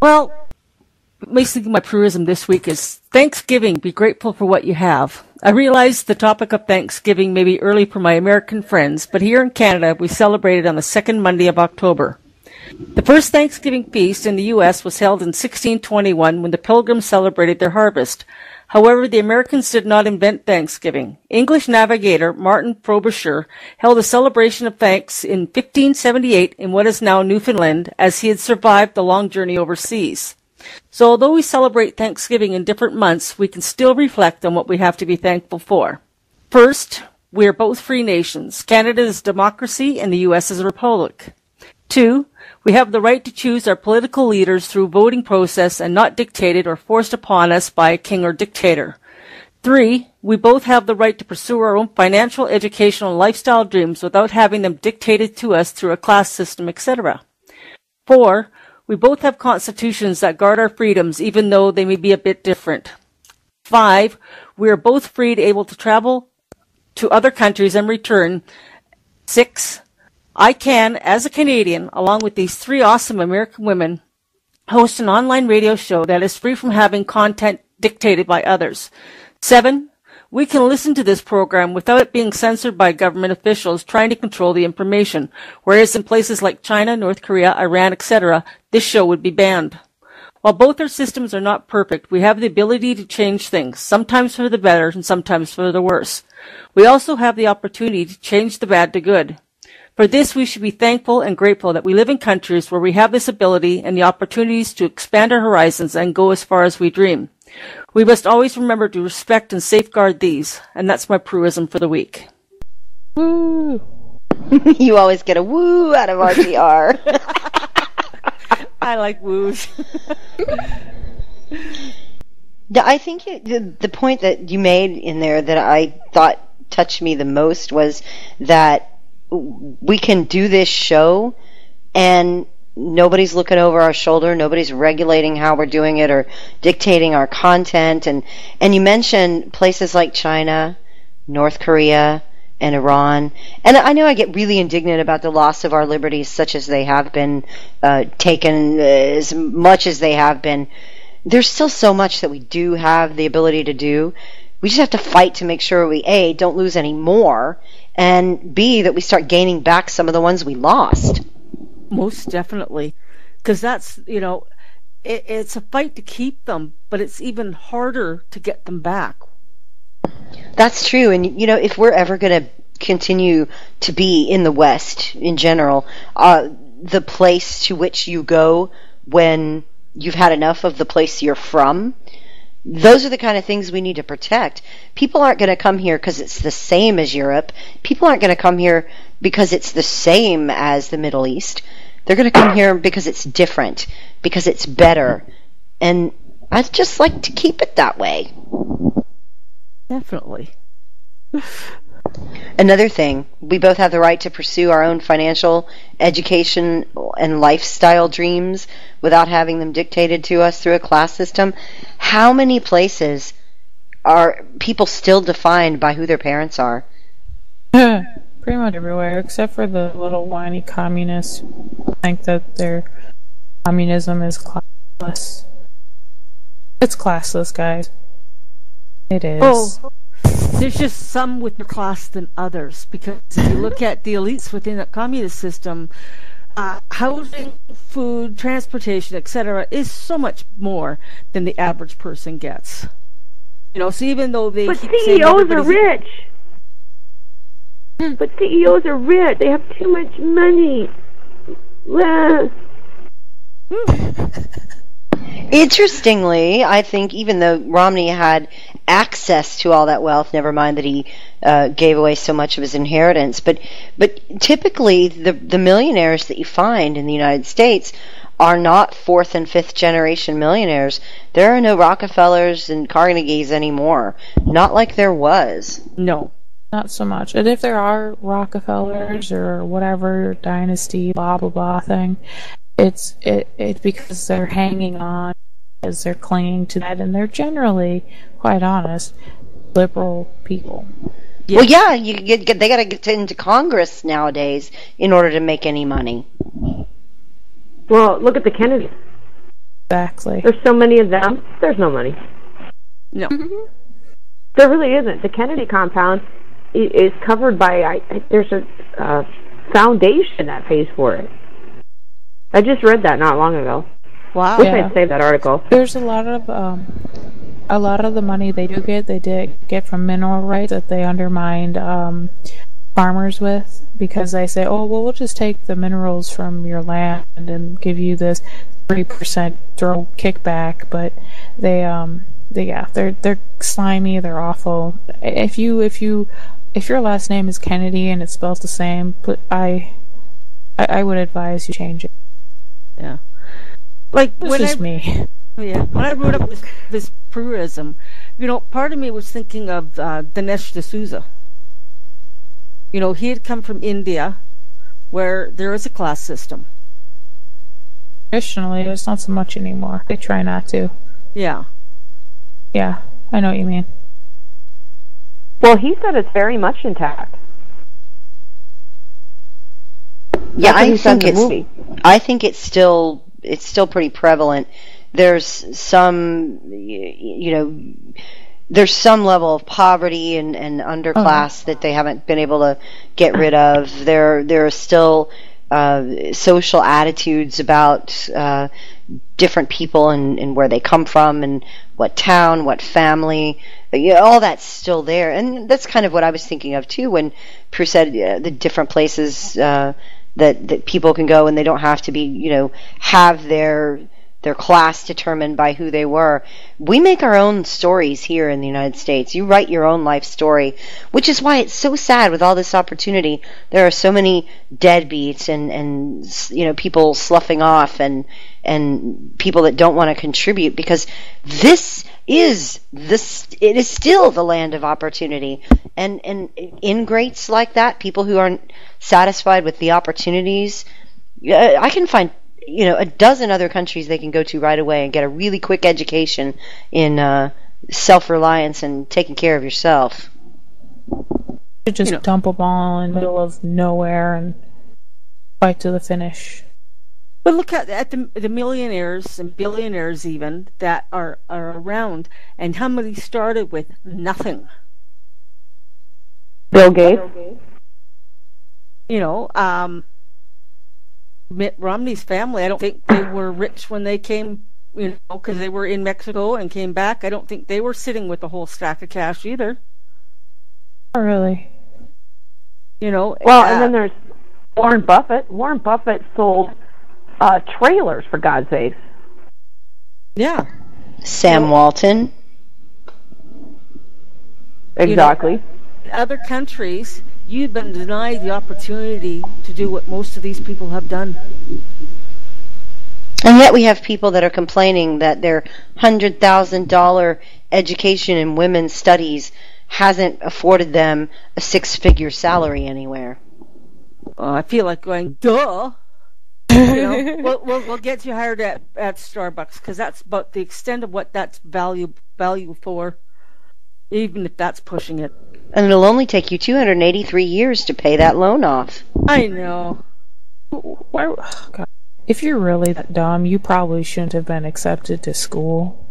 Well, basically my Prueism this week is Thanksgiving, be grateful for what you have. I realize the topic of Thanksgiving may be early for my American friends, but here in Canada we celebrate it on the second Monday of October. The first Thanksgiving feast in the U.S. was held in 1621 when the Pilgrims celebrated their harvest. However, the Americans did not invent Thanksgiving. English navigator Martin Frobisher held a celebration of thanks in 1578 in what is now Newfoundland, as he had survived the long journey overseas. So although we celebrate Thanksgiving in different months, we can still reflect on what we have to be thankful for. First, we are both free nations. Canada is a democracy and the U.S. is a republic. 2, we have the right to choose our political leaders through voting process and not dictated or forced upon us by a king or dictator. 3, we both have the right to pursue our own financial, educational, and lifestyle dreams without having them dictated to us through a class system, etc. 4, we both have constitutions that guard our freedoms even though they may be a bit different. 5, we are both free to able to travel to other countries and return. 6, I can, as a Canadian, along with these 3 awesome American women, host an online radio show that is free from having content dictated by others. 7, we can listen to this program without it being censored by government officials trying to control the information, whereas in places like China, North Korea, Iran, etc., this show would be banned. While both our systems are not perfect, we have the ability to change things, sometimes for the better and sometimes for the worse. We also have the opportunity to change the bad to good. For this, we should be thankful and grateful that we live in countries where we have this ability and the opportunities to expand our horizons and go as far as we dream. We must always remember to respect and safeguard these, and that's my Prueism for the week. Woo! You always get a woo out of RGR. I like woos. I think the point that you made in there that I thought touched me the most was that we can do this show and nobody's looking over our shoulder, nobody's regulating how we're doing it or dictating our content, and you mentioned places like China, North Korea, and Iran, and I know I get really indignant about the loss of our liberties such as they have been taken, as much as they have been. There's still so much that we do have the ability to do. We just have to fight to make sure we, A, don't lose any more, and B, that we start gaining back some of the ones we lost. Most definitely. Because that's, it's a fight to keep them, but it's even harder to get them back. That's true. And, if we're ever going to continue to be in the West in general, the place to which you go when you've had enough of the place you're from, those are the kind of things we need to protect. People aren't going to come here because it's the same as Europe. People aren't going to come here because it's the same as the Middle East. They're going to come here because it's different, because it's better. And I'd just like to keep it that way. Definitely. Another thing, we both have the right to pursue our own financial, education, and lifestyle dreams without having them dictated to us through a class system. How many places are people still defined by who their parents are? Pretty much everywhere, except for the little whiny communists who think that their communism is classless. It's classless, guys. It is. Oh, there's just some with more class than others, because if you look at the elites within the communist system, housing, food, transportation, etc., is so much more than the average person gets. So even though they But keep CEOs are rich. But CEOs are rich. They have too much money. Interestingly, I think even though Romney had access to all that wealth, never mind that he gave away so much of his inheritance, but typically the millionaires that you find in the United States are not 4th and 5th generation millionaires. There are no Rockefellers and Carnegies anymore. Not like there was. No. Not so much. And if there are Rockefellers or whatever dynasty, blah blah blah thing, it's because they're hanging on, as they're clinging to that, and they're generally, quite honest, liberal people. Yeah. Well, yeah, they got to get into Congress nowadays in order to make any money. Well, look at the Kennedys. Exactly. There's so many of them. There's no money. No. There really isn't. The Kennedy compound is covered by, there's a foundation that pays for it. I just read that not long ago. Wow. Wish I'd saved that article. There's a lot of the money they did get from mineral rights that they undermined farmers with, because they say, oh, well, we'll just take the minerals from your land and give you this 3% throw kickback, but they're slimy, they're awful. If your last name is Kennedy and it's spelled the same, but I would advise you change it. Yeah. Like This is me. Yeah. When I wrote up this Prueism, part of me was thinking of Dinesh D'Souza. He had come from India, where there is a class system. Traditionally, it's not so much anymore. They try not to. Yeah. Yeah, I know what you mean. Well, he said it's very much intact. Yeah, I think it's still pretty prevalent. There's some, there's some level of poverty and underclass that they haven't been able to get rid of. There are still social attitudes about different people and where they come from and what town, what family. All that's still there, and that's kind of what I was thinking of too when Prue said the different places that people can go and they don't have to be, have their class determined by who they were. We make our own stories here in the United States. You write your own life story, which is why it's so sad with all this opportunity. There are so many deadbeats and people sloughing off and people that don't want to contribute, because it is still the land of opportunity, and ingrates like that, people who aren't satisfied with the opportunities. I can find a dozen other countries they can go to right away and get a really quick education in self-reliance and taking care of yourself. You just dump them all in the middle of nowhere and fight to the finish. But look at the millionaires and billionaires even that are around, and how many started with nothing. Bill Gates. Mitt Romney's family, I don't think they were rich when they came, because they were in Mexico and came back. I don't think they were sitting with a whole stack of cash either. Not really. Well, and then there's Warren Buffett. Warren Buffett sold trailers, for God's sakes. Yeah. Sam Walton. Exactly. Other countries, you've been denied the opportunity to do what most of these people have done. And yet we have people that are complaining that their $100,000 education in women's studies hasn't afforded them a six-figure salary anywhere. I feel like going, duh. We'll get you hired at Starbucks, because that's about the extent of what that's value for, even if that's pushing it. And it'll only take you 283 years to pay that loan off. I know. God. If you're really that dumb, you probably shouldn't have been accepted to school.